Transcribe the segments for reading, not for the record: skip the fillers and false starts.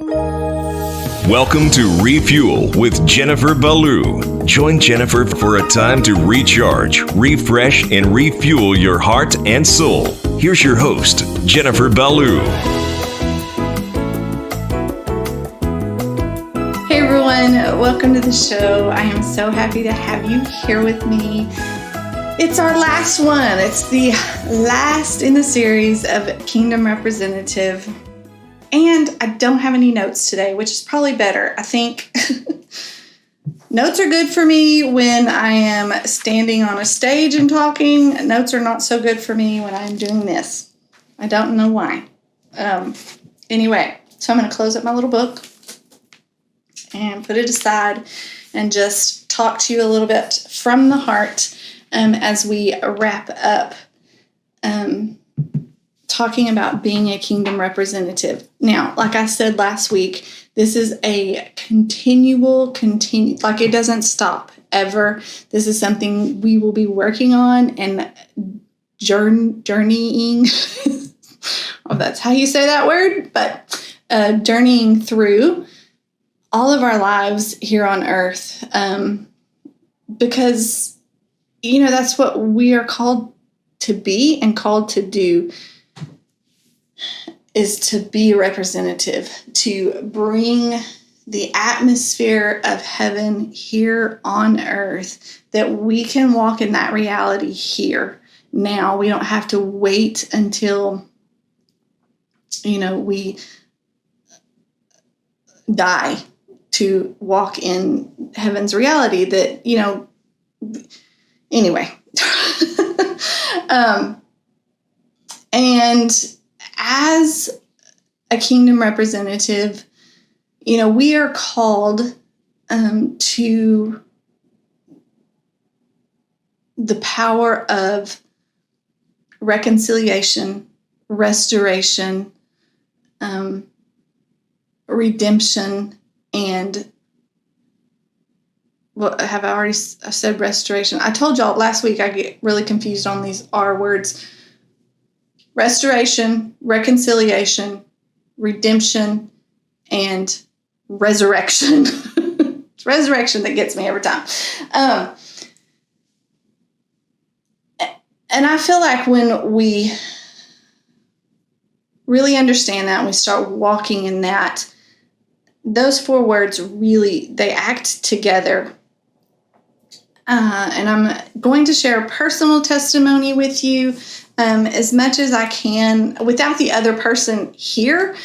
Welcome to Refuel with Jennifer Ballou. Join Jennifer for a time to recharge, refresh, and refuel your heart and soul. Here's your host, Jennifer Ballou. Hey everyone, welcome to the show. I am so happy to have you here with me. It's our last one. It's the last in the series of Kingdom Representative. And I don't have any notes today, which is probably better. I think notes are good for me when I am standing on a stage and talking. Notes are not so good for me when I'm doing this. I don't know why. Anyway, so I'm going to close up my little book and put it aside and just talk to you a little bit from the heart as we wrap up talking about being a kingdom representative. Now, like I said last week, this is a like it doesn't stop ever. This is something we will be working on and journeying. Oh, that's how you say that word, but journeying through all of our lives here on earth, because, you know, that's what we are called to be and called to do, is to be a representative, to bring the atmosphere of heaven here on earth, that we can walk in that reality here now. We don't have to wait until, we die to walk in heaven's reality that, anyway. And as a kingdom representative, we are called to the power of reconciliation, restoration, redemption, and have I already said restoration? I told y'all last week I get really confused on these R words. Restoration, reconciliation, redemption, and resurrection. It's resurrection that gets me every time. And I feel like when we really understand that and we start walking in that, those four words really, they act together. And I'm going to share a personal testimony with you as much as I can without the other person here,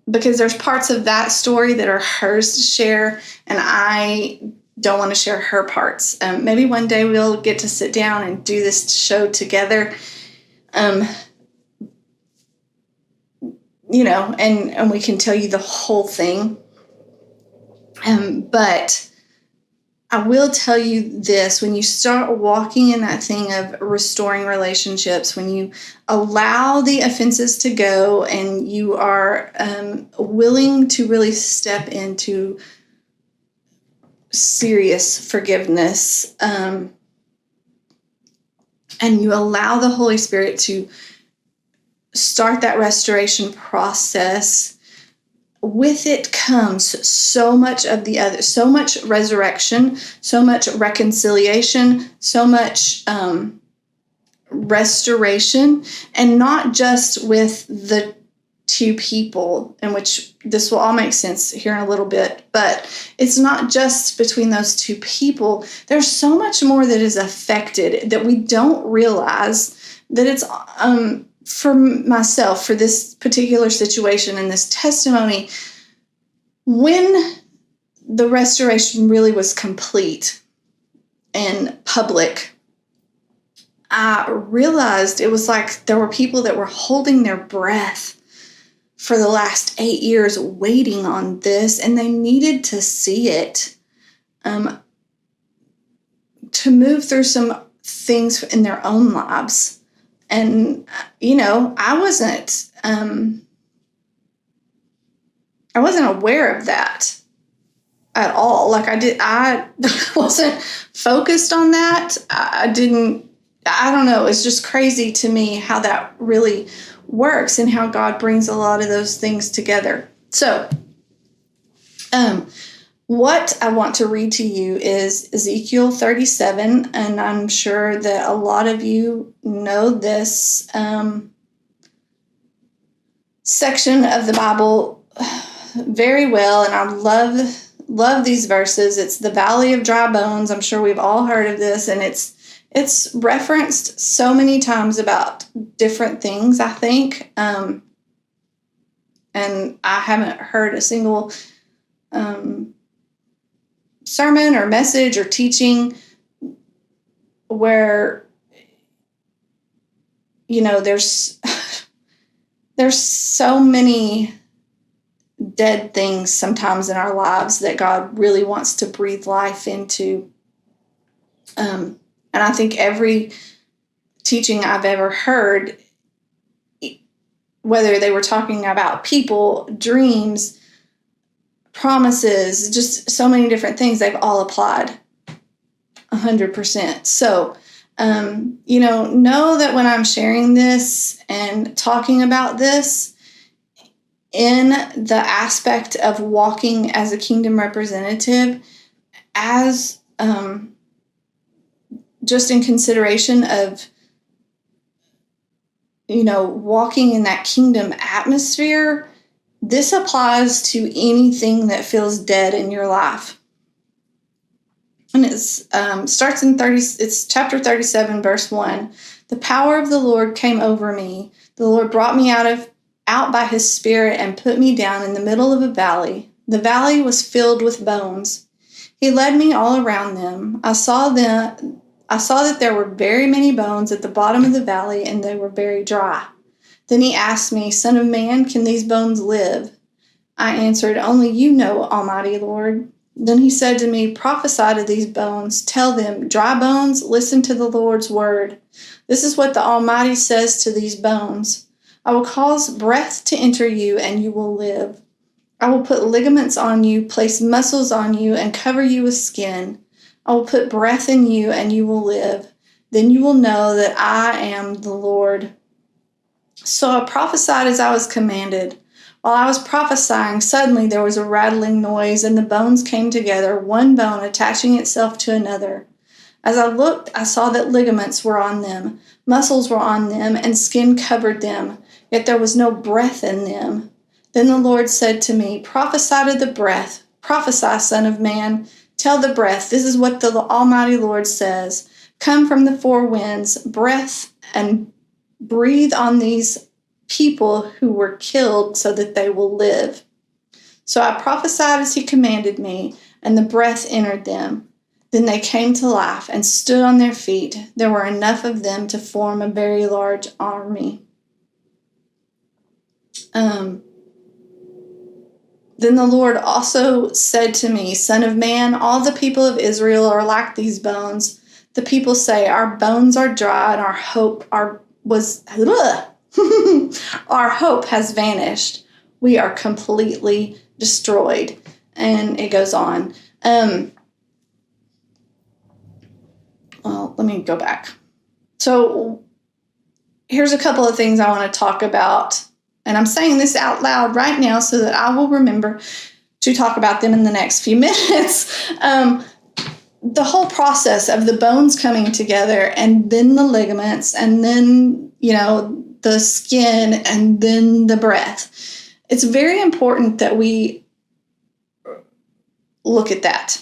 because there's parts of that story that are hers to share, and I don't want to share her parts. Maybe one day we'll get to sit down and do this show together, and we can tell you the whole thing. But I will tell you this: when you start walking in that thing of restoring relationships, when you allow the offenses to go and you are willing to really step into serious forgiveness, and you allow the Holy Spirit to start that restoration process, with it comes so much of the other, so much resurrection, so much reconciliation, so much restoration, and not just with the two people, in which this will all make sense here in a little bit, but it's not just between those two people. There's so much more that is affected that we don't realize, that it's for myself, for this particular situation and this testimony, when the restoration really was complete and public, I realized it was like there were people that were holding their breath for the last 8 years waiting on this, and they needed to see it to move through some things in their own lives. And, I wasn't aware of that at all. Like I wasn't focused on that. I don't know. It's just crazy to me how that really works and how God brings a lot of those things together. So, what I want to read to you is Ezekiel 37, and I'm sure that a lot of you know this section of the Bible very well, and I love these verses. It's the Valley of Dry Bones. I'm sure we've all heard of this, and it's referenced so many times about different things, I think, and I haven't heard a single sermon or message or teaching where, there's so many dead things sometimes in our lives that God really wants to breathe life into. And I think every teaching I've ever heard, whether they were talking about people, dreams, promises, just so many different things, they've all applied 100%. So, know that when I'm sharing this and talking about this in the aspect of walking as a kingdom representative, as just in consideration of, walking in that kingdom atmosphere, this applies to anything that feels dead in your life. And it's starts in it's chapter 37, verse 1. The power of the Lord came over me. The Lord brought me out by his Spirit and put me down in the middle of a valley. The valley was filled with bones. He led me all around them. I saw that there were very many bones at the bottom of the valley, and they were very dry. Then he asked me, Son of man, can these bones live? I answered, Only you know, Almighty Lord. Then he said to me, Prophesy to these bones. Tell them, dry bones, listen to the Lord's word. This is what the Almighty says to these bones. I will cause breath to enter you, and you will live. I will put ligaments on you, place muscles on you, and cover you with skin. I will put breath in you, and you will live. Then you will know that I am the Lord. So I prophesied as I was commanded. While I was prophesying, suddenly there was a rattling noise, and the bones came together, one bone attaching itself to another. As I looked, I saw that ligaments were on them, muscles were on them, and skin covered them, yet there was no breath in them. Then the Lord said to me, Prophesy to the breath. Prophesy, Son of man. Tell the breath, this is what the Almighty Lord says. Come from the four winds, breath, and breathe on these people who were killed so that they will live. So I prophesied as he commanded me, and the breath entered them. Then they came to life and stood on their feet. There were enough of them to form a very large army. Then the Lord also said to me, Son of man, all the people of Israel are like these bones. The people say, Our bones are dry, and our hope our hope has vanished. We are completely destroyed. And it goes on. Well, let me go back. So here's a couple of things I want to talk about. And I'm saying this out loud right now so that I will remember to talk about them in the next few minutes. The whole process of the bones coming together, and then the ligaments, and then, the skin, and then the breath. It's very important that we look at that.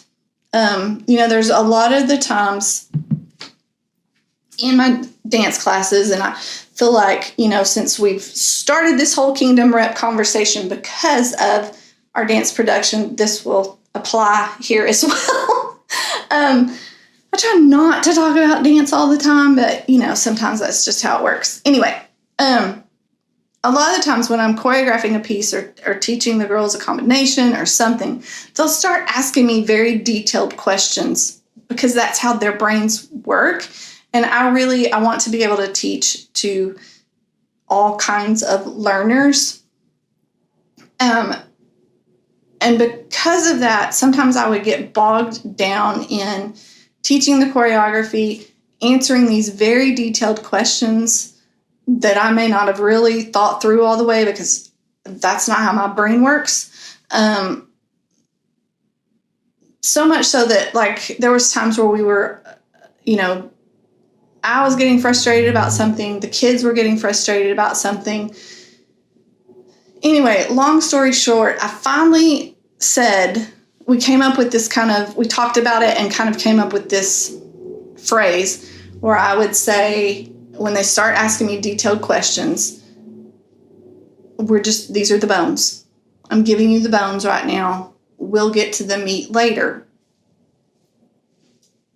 There's a lot of the times in my dance classes, and I feel like, since we've started this whole kingdom rep conversation because of our dance production, this will apply here as well. I try not to talk about dance all the time, but, sometimes that's just how it works. Anyway, a lot of the times when I'm choreographing a piece or teaching the girls a combination or something, they'll start asking me very detailed questions because that's how their brains work. And I want to be able to teach to all kinds of learners. And because of that, sometimes I would get bogged down in teaching the choreography, answering these very detailed questions that I may not have really thought through all the way, because that's not how my brain works. So much so that, like, there was times where we were, I was getting frustrated about something. The kids were getting frustrated about something. Anyway, long story short, I finally said, we came up with this we talked about it and kind of came up with this phrase where I would say, when they start asking me detailed questions, these are the bones. I'm giving you the bones right now. We'll get to the meat later.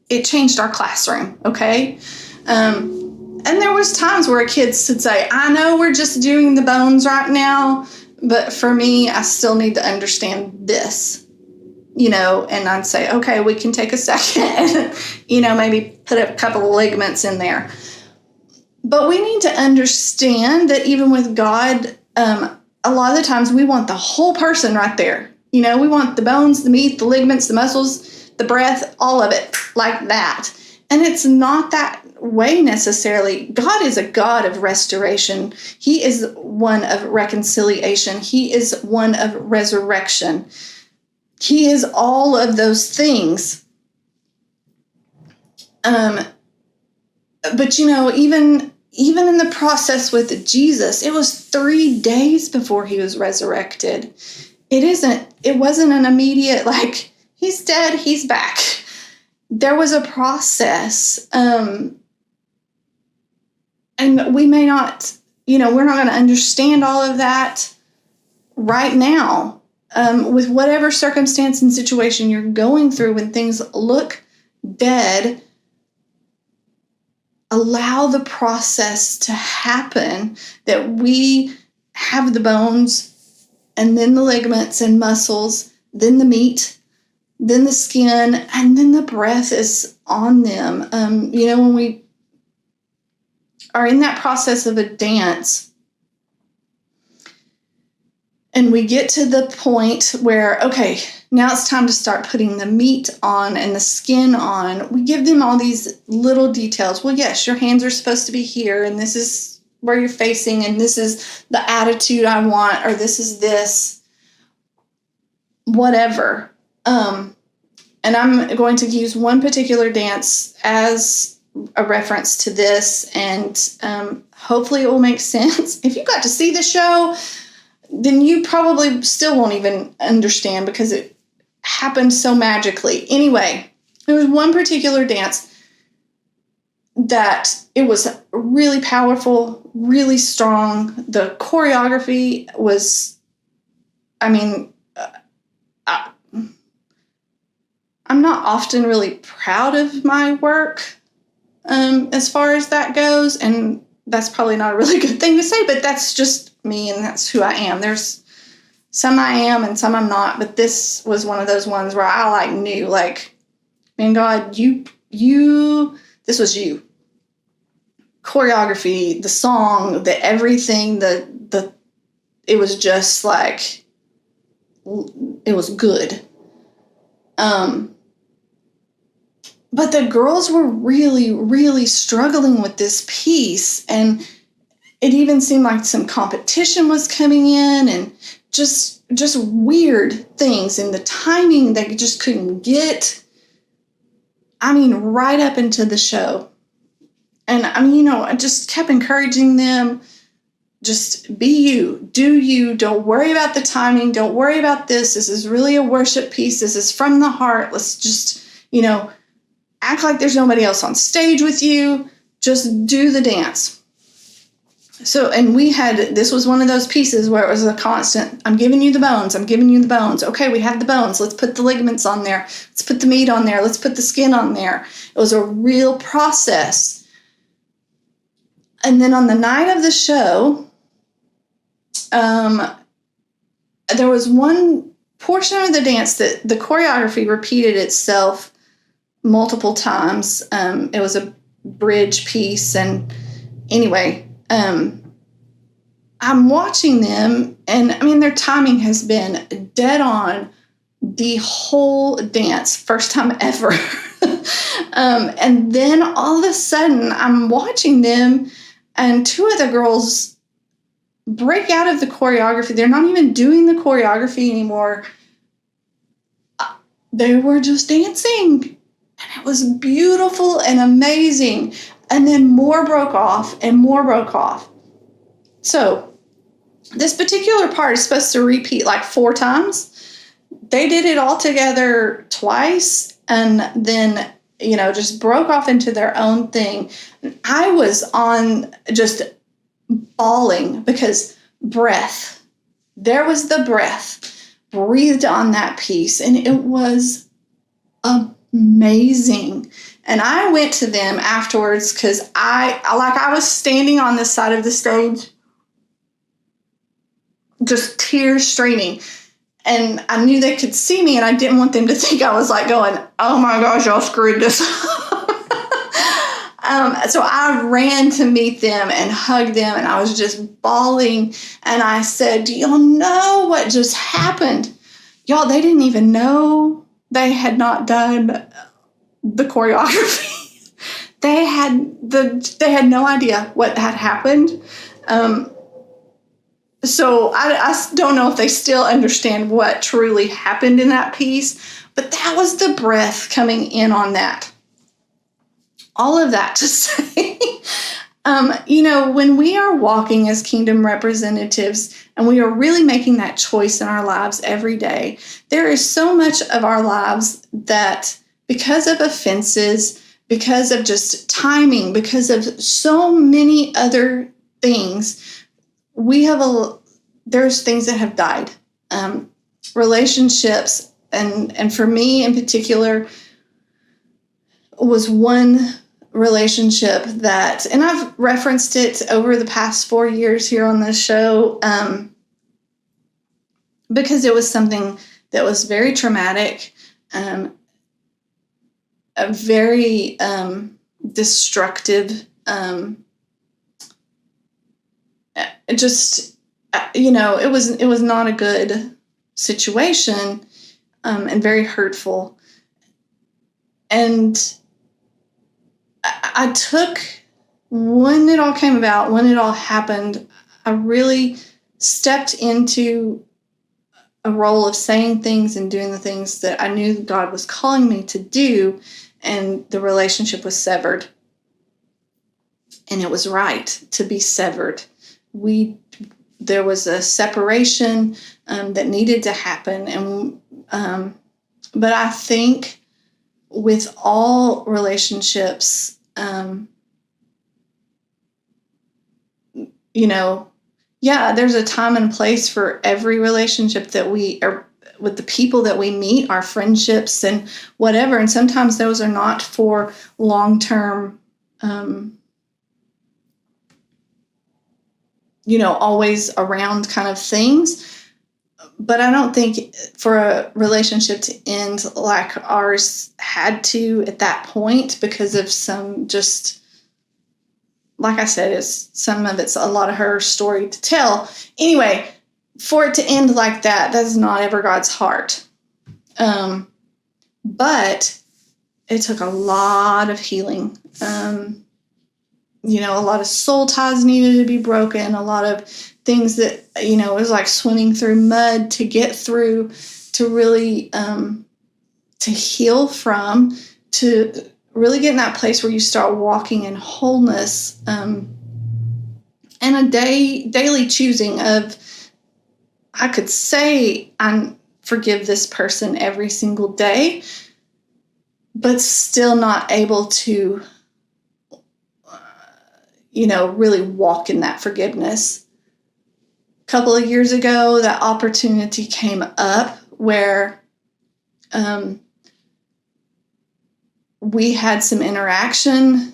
It changed our classroom, okay? And there was times where kids would say, I know we're just doing the bones right now, but for me, I still need to understand this, and I'd say, okay, we can take a second and, maybe put a couple of ligaments in there. But we need to understand that even with God, a lot of the times we want the whole person right there. We want the bones, the meat, the ligaments, the muscles, the breath, all of it like that. And it's not that way necessarily. God is a God of restoration. He is one of reconciliation. He is one of resurrection. He is all of those things. But even in the process with Jesus, it was 3 days before he was resurrected. It wasn't an immediate, like, he's dead, he's back. There was a process. And we may not, we're not going to understand all of that right now. With whatever circumstance and situation you're going through, when things look dead, allow the process to happen, that we have the bones and then the ligaments and muscles, then the meat, then the skin, and then the breath is on them. When we are in that process of a dance and we get to the point where, okay, now it's time to start putting the meat on and the skin on, we give them all these little details. Well, yes, your hands are supposed to be here, and this is where you're facing, and this is the attitude I want, or this is this, whatever. And I'm going to use one particular dance as a reference to this, and hopefully it will make sense. If you got to see the show, then you probably still won't even understand, because it happened so magically. Anyway, there was one particular dance that it was really powerful, really strong. The choreography was, I'm not often really proud of my work as far as that goes, and that's probably not a really good thing to say, but that's just me, and that's who I am. There's some I am and some I'm not, but this was one of those ones where I knew, man, God, this was you. Choreography, the song, the everything, it was just it was good. But the girls were really, really struggling with this piece, and it even seemed like some competition was coming in, and just weird things, and the timing they just couldn't get. Right up into the show. And I just kept encouraging them, just be you, do you, don't worry about the timing, don't worry about this. This is really a worship piece. This is from the heart. Let's just, act like there's nobody else on stage with you. Just do the dance. So, and this was one of those pieces where it was a constant, I'm giving you the bones, I'm giving you the bones. Okay, we have the bones. Let's put the ligaments on there. Let's put the meat on there. Let's put the skin on there. It was a real process. And then on the night of the show, there was one portion of the dance that the choreography repeated itself multiple times. It was a bridge piece. And anyway, I'm watching them, and their timing has been dead on the whole dance, first time ever. And then all of a sudden I'm watching them, And two of the girls break out of the choreography. They're not even doing the choreography anymore. They were just dancing. And it was beautiful and amazing. And then more broke off and more broke off. So this particular part is supposed to repeat like 4 times. They did it all together twice and then, just broke off into their own thing. I was on just bawling because breath. There was the breath breathed on that piece, and it was amazing. And I went to them afterwards because I was standing on this side of the stage, just tears streaming. And I knew they could see me, and I didn't want them to think I was like going, oh my gosh, y'all screwed this up. So I ran to meet them and hugged them, and I was just bawling. And I said, do y'all know what just happened? Y'all, they didn't even know they had not done the choreography. They had no idea what had happened. So I don't know if they still understand what truly happened in that piece, but that was the breath coming in on that. All of that to say, when we are walking as kingdom representatives and we are really making that choice in our lives every day, there is so much of our lives that because of offenses, because of just timing, because of so many other things, there's things that have died. Relationships, and for me in particular, was one relationship that, and I've referenced it over the past 4 years here on this show, because it was something that was very traumatic, a very destructive, it was not a good situation, and very hurtful. And I took, when it all came about, when it all happened, I really stepped into a role of saying things and doing the things that I knew God was calling me to do, and the relationship was severed. And it was right to be severed. There was a separation that needed to happen, and but I think with all relationships, there's a time and place for every relationship that we are with the people that we meet, our friendships and whatever. And sometimes those are not for long-term, always around kind of things. But I don't think for a relationship to end like ours had to at that point because of some just, like I said, some of it's a lot of her story to tell. Anyway, for it to end like that, that's not ever God's heart. But it took a lot of healing. A lot of soul ties needed to be broken, a lot of things that, it was like swimming through mud to get through, to really, to heal from, to really get in that place where you start walking in wholeness, and a daily choosing of, I could say I forgive this person every single day, but still not able to, really walk in that forgiveness. A couple of years ago, that opportunity came up where we had some interaction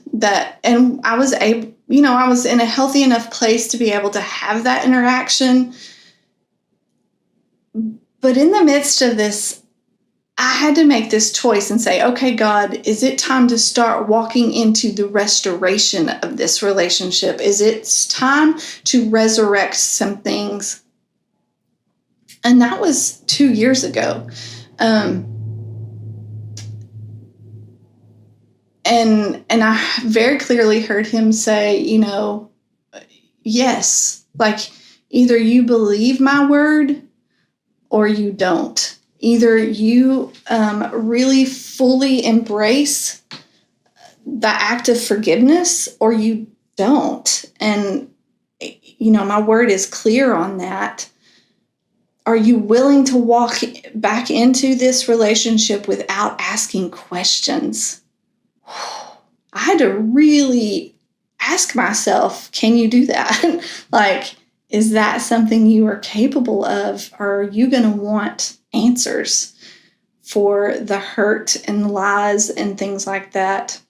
and I was able, I was in a healthy enough place to be able to have that interaction. But in the midst of this, I had to make this choice and say, okay, God, is it time to start walking into the restoration of this relationship? Is it time to resurrect some things? And that was 2 years ago. And I very clearly heard him say, yes, like either you believe my word or you don't. Either you really fully embrace the act of forgiveness or you don't. And, my word is clear on that. Are you willing to walk back into this relationship without asking questions? I had to really ask myself, can you do that? Like, is that something you are capable of? Or are you going to want answers for the hurt and lies and things like that?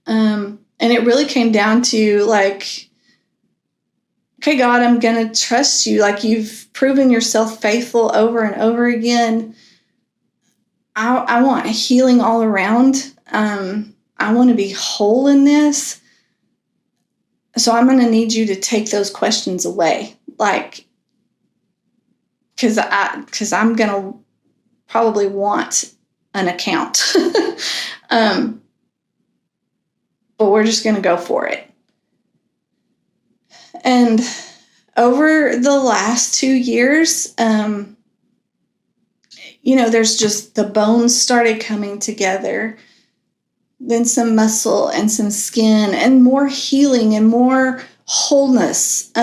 And it really came down to like, okay, God, I'm going to trust you. Like, you've proven yourself faithful over and over again. I want healing all around. I want to be whole in this. So I'm going to need you to take those questions away. Like, because I'm going to probably want an account. But we're just going to go for it. And over the last 2 years, there's just the bones started coming together, then some muscle and some skin and more healing and more wholeness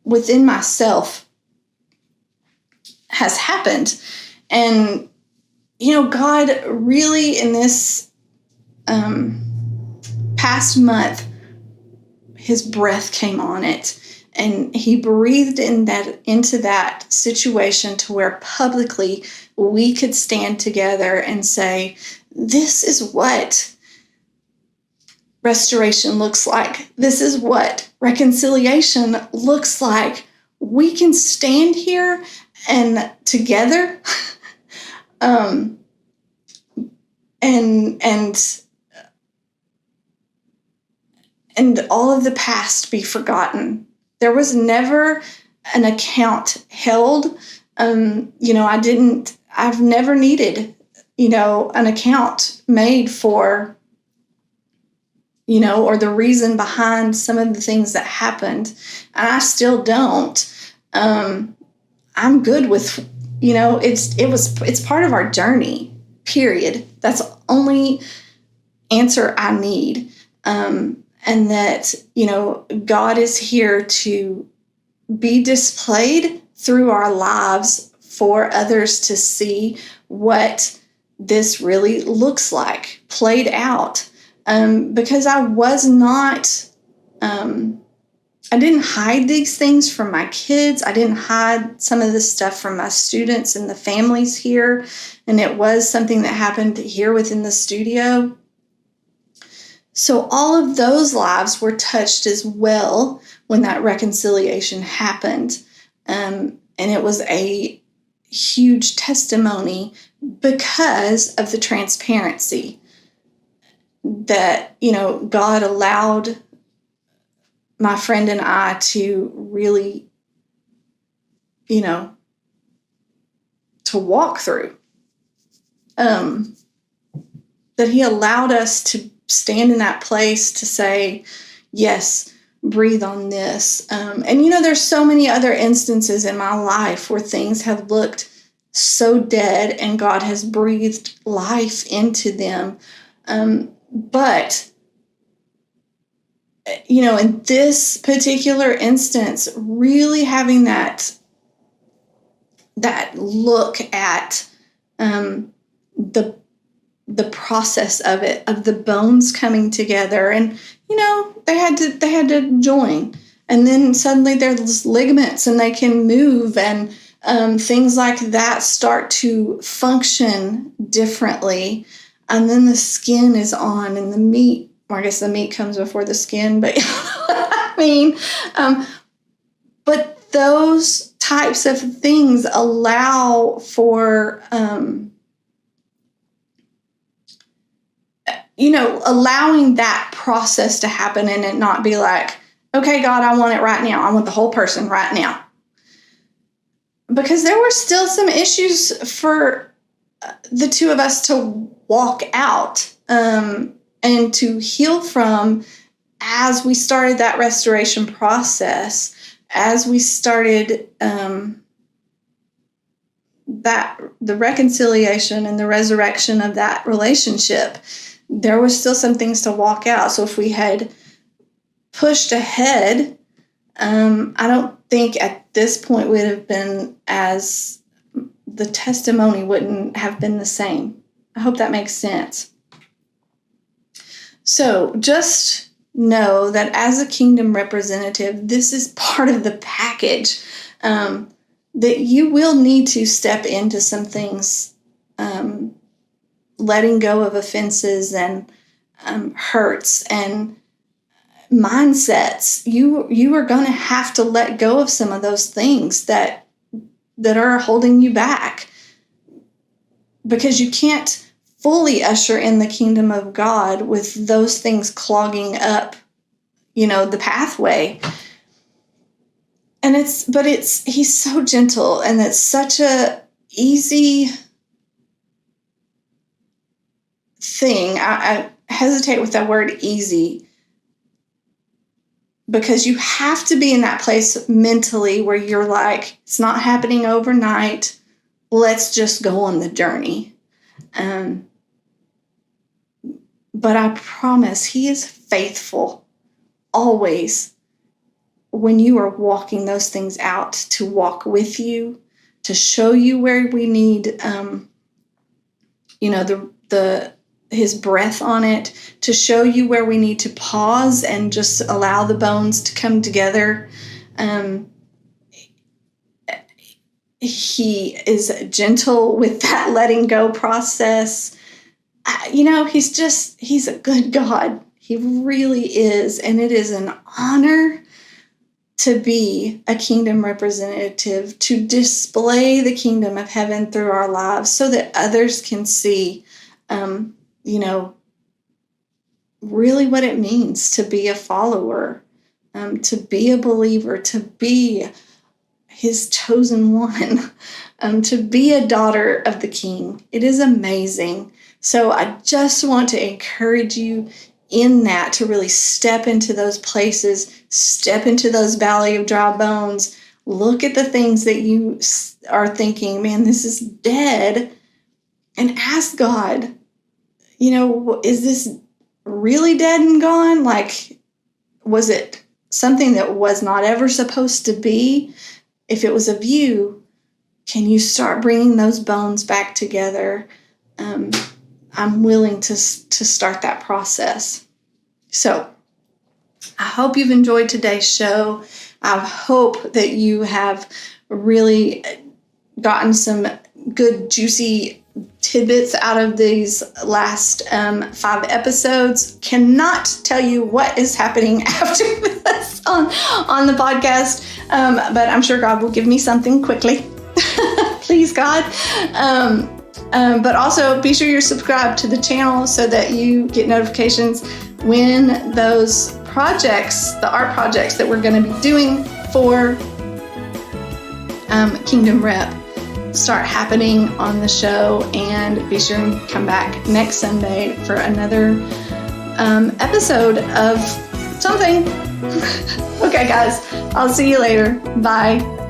within myself has happened. And, God really in this past month, his breath came on it, and he breathed into that situation to where publicly we could stand together and say, this is what restoration looks like. This is what reconciliation looks like. We can stand here and together and all of the past be forgotten. There was never an account held. I've never needed, an account made for, or the reason behind some of the things that happened. And I still don't. I'm good with, it's part of our journey, period. That's the only answer I need. And that, God is here to be displayed through our lives for others to see what this really looks like played out. Because I was not, I didn't hide these things from my kids. I didn't hide some of this stuff from my students and the families here. And it was something that happened here within the studio. So all of those lives were touched as well when that reconciliation happened. And it was a huge testimony because of the transparency that, God allowed my friend and I to really, to walk through. That he allowed us to stand in that place to say, yes, breathe on this. And there's so many other instances in my life where things have looked so dead and God has breathed life into them. But in this particular instance, really having that look at the process of it, of the bones coming together, and they had to join, and then suddenly there's ligaments and they can move, and things like that start to function differently, and then the skin is on, and the meat. Or I guess the meat comes before the skin, but you know what I mean. But those types of things allow for allowing that process to happen and it not be like, okay, God, I want it right now. I want the whole person right now. Because there were still some issues for the two of us to walk out and to heal from as we started that restoration process, as we started the reconciliation and the resurrection of that relationship, there was still some things to walk out. So if we had pushed ahead, I don't think at this point would have been the testimony wouldn't have been the same. I hope that makes sense. So just know that as a kingdom representative, this is part of the package, that you will need to step into some things, letting go of offenses and hurts and mindsets. You are going to have to let go of some of those things that are holding you back, because you can't fully usher in the kingdom of God with those things clogging up, the pathway. And he's so gentle, and it's such a easy thing. I hesitate with that word easy, because you have to be in that place mentally where you're like, it's not happening overnight. Let's just go on the journey. But I promise he is faithful always when you are walking those things out, to walk with you, to show you where we need, his breath on it, to show you where we need to pause and just allow the bones to come together. He is gentle with that letting go process. He's a good God. He really is. And it is an honor to be a kingdom representative, to display the kingdom of heaven through our lives so that others can see, really what it means to be a follower, to be a believer, to be his chosen one, to be a daughter of the King. It is amazing. So I just want to encourage you in that, to really step into those places, step into those valley of dry bones, look at the things that you are thinking, man, this is dead, and ask God, is this really dead and gone? Like, was it something that was not ever supposed to be? If it was of you, can you start bringing those bones back together? I'm willing to start that process. So I hope you've enjoyed today's show. I hope that you have really gotten some good, juicy tidbits out of these last 5 episodes. Cannot tell you what is happening after this on the podcast, but I'm sure God will give me something quickly. Please, God. But also be sure you're subscribed to the channel so that you get notifications when those projects, the art projects that we're going to be doing for Kingdom Rep, start happening on the show. And be sure and come back next Sunday for another episode of something. Okay, guys, I'll see you later. Bye.